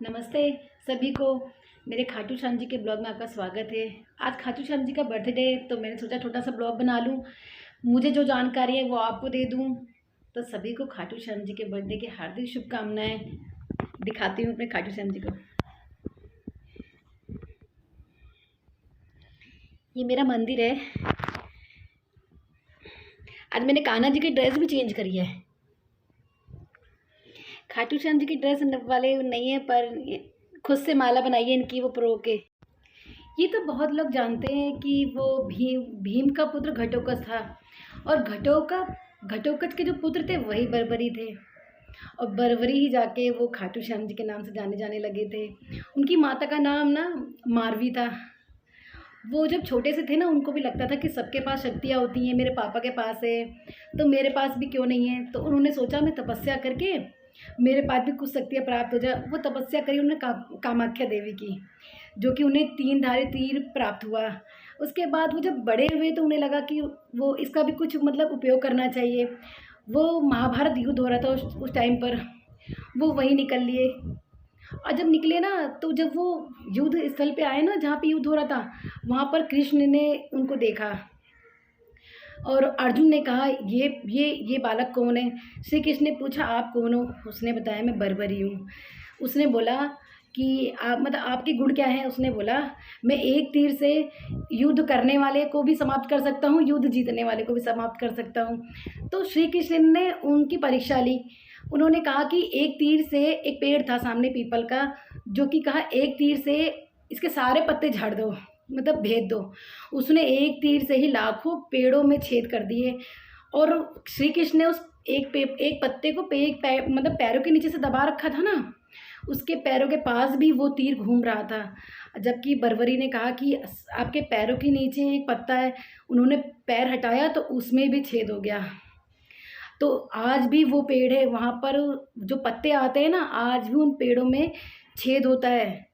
नमस्ते सभी को। मेरे खाटू श्याम जी के ब्लॉग में आपका स्वागत है। आज खाटू श्याम जी का बर्थडे है तो मैंने सोचा छोटा सा ब्लॉग बना लूँ, मुझे जो जानकारी है वो आपको दे दूँ। तो सभी को खाटू श्याम जी के बर्थडे की हार्दिक शुभकामनाएं। दिखाती हूँ अपने खाटू श्याम जी को। ये मेरा मंदिर है। आज मैंने कान्हा जी की ड्रेस भी चेंज करी है। खाटू श्याम जी की ड्रेस वाले नहीं है पर खुद से माला बनाई है इनकी, वो प्रो के। ये तो बहुत लोग जानते हैं कि वो भीम का पुत्र घटोत्कच था और घटोत्कच के जो पुत्र थे वही बर्बरी थे और बर्बरी ही जाके वो खाटू श्याम जी के नाम से जाने लगे थे। उनकी माता का नाम ना मारवी था। वो जब छोटे से थे ना उनको भी लगता था कि सबके पास शक्तियाँ होती हैं, मेरे पापा के पास है तो मेरे पास भी क्यों नहीं है। तो उन्होंने सोचा मैं तपस्या करके मेरे पास भी कुछ शक्तियाँ प्राप्त हो जाए। वो तपस्या करी उन्होंने कामाख्या देवी की, जो कि उन्हें 3 धारी तीर प्राप्त हुआ। उसके बाद वो जब बड़े हुए तो उन्हें लगा कि वो इसका भी कुछ मतलब उपयोग करना चाहिए। वो महाभारत युद्ध हो रहा था उस टाइम पर, वो वहीं निकल लिए। और जब निकले ना तो जब वो युद्ध स्थल पे आए ना जहाँ पे युद्ध हो रहा था, वहाँ पर कृष्ण ने उनको देखा और अर्जुन ने कहा ये बालक कौन है। श्री कृष्ण ने पूछा आप कौन हो। उसने बताया मैं बर्बरी हूँ। उसने बोला कि आप मतलब आपके गुण क्या हैं। उसने बोला मैं एक तीर से युद्ध करने वाले को भी समाप्त कर सकता हूँ, युद्ध जीतने वाले को भी समाप्त कर सकता हूँ। तो श्री कृष्ण ने उनकी परीक्षा ली। उन्होंने कहा कि एक तीर से, एक पेड़ था सामने पीपल का, जो कि कहा एक तीर से इसके सारे पत्ते झाड़ दो, मतलब भेद दो। उसने एक तीर से ही लाखों पेड़ों में छेद कर दिए। और श्री कृष्ण ने उस एक पत्ते को मतलब पैरों के नीचे से दबा रखा था ना, उसके पैरों के पास भी वो तीर घूम रहा था। जबकि बर्बरी ने कहा कि आपके पैरों के नीचे एक पत्ता है। उन्होंने पैर हटाया तो उसमें भी छेद हो गया। तो आज भी वो पेड़ है, वहाँ पर जो पत्ते आते हैं ना, आज भी उन पेड़ों में छेद होता है।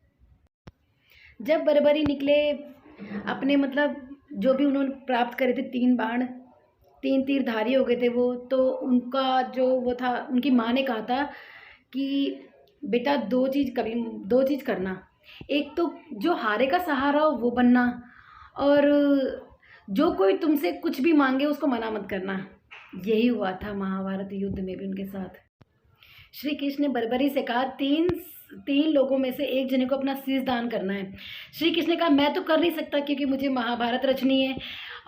जब बर्बरी निकले अपने मतलब जो भी उन्होंने प्राप्त करे थे 3 बाण, 3 तीरधारी हो गए थे वो। तो उनका जो वो था, उनकी माँ ने कहा था कि बेटा 2 चीज़ करना। एक तो जो हारे का सहारा हो वो बनना, और जो कोई तुमसे कुछ भी मांगे उसको मना मत करना। यही हुआ था महाभारत युद्ध में भी उनके साथ। श्री कृष्ण ने बर्बरी से कहा तीन लोगों में से एक जने को अपना शीश दान करना है। श्री कृष्ण ने कहा मैं तो कर नहीं सकता क्योंकि मुझे महाभारत रचनी है,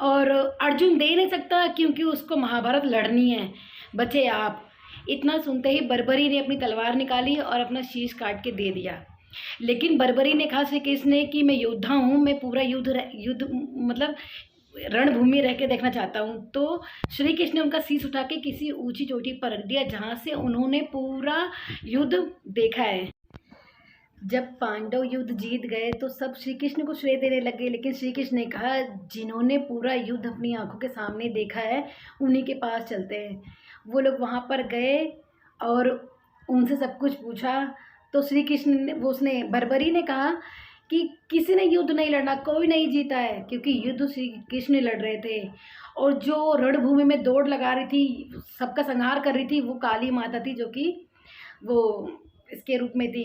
और अर्जुन दे नहीं सकता क्योंकि उसको महाभारत लड़नी है, बचे आप। इतना सुनते ही बर्बरी ने अपनी तलवार निकाली और अपना शीश काट के दे दिया। लेकिन बर्बरी ने कहा श्री कृष्ण ने कि मैं योद्धा हूँ, मैं पूरा युद्ध मतलब रणभूमि रह के देखना चाहता हूँ। तो श्री कृष्ण ने उनका शीश उठा के किसी ऊंची चोटी पर रख दिया जहाँ से उन्होंने पूरा युद्ध देखा है। जब पांडव युद्ध जीत गए तो सब श्री कृष्ण को श्रेय देने लगे, लेकिन श्री कृष्ण ने कहा जिन्होंने पूरा युद्ध अपनी आंखों के सामने देखा है उन्हीं के पास चलते हैं। वो लोग वहाँ पर गए और उनसे सब कुछ पूछा। तो श्री कृष्ण ने उसने बर्बरी ने कहा कि किसी ने युद्ध नहीं लड़ना, कोई नहीं जीता है, क्योंकि युद्ध श्री कृष्ण लड़ रहे थे। और जो रणभूमि में दौड़ लगा रही थी, सबका संहार कर रही थी, वो काली माता थी, जो कि वो इसके रूप में थी,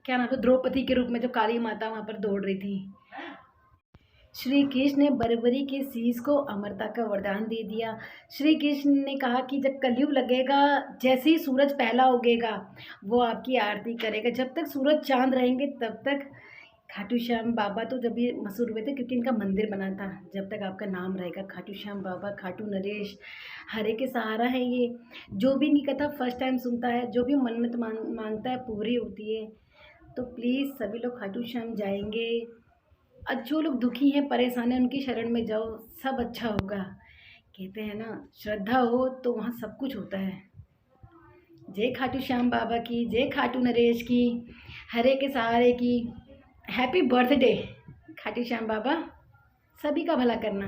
क्या नाम था, द्रौपदी के रूप में जो काली माता वहाँ पर दौड़ रही थी। श्री कृष्ण ने बर्बरी के शीश को अमरता का वरदान दे दिया। श्री कृष्ण ने कहा कि जब कलयुग लगेगा, जैसे ही सूरज पहला उगेगा वो आपकी आरती करेगा। जब तक सूरज चांद रहेंगे तब तक खाटू श्याम बाबा, तो जब ये मशहूर हुए थे क्योंकि इनका मंदिर बना था, जब तक आपका नाम रहेगा खाटू श्याम बाबा, खाटू नरेश, हरे के सहारा है ये। जो भी इनकी कथा फर्स्ट टाइम सुनता है, जो भी मन्नत मांगता है पूरी होती है। तो प्लीज़ सभी लोग खाटू श्याम जाएंगे। और जो लोग दुखी हैं, परेशान हैं, उनकी शरण में जाओ, सब अच्छा होगा। कहते हैं ना, श्रद्धा हो तो वहाँ सब कुछ होता है। जय खाटू श्याम बाबा की, जय खाटू नरेश की, हरे के सहारे की। हैप्पी बर्थडे खाटू श्याम बाबा, सभी का भला करना।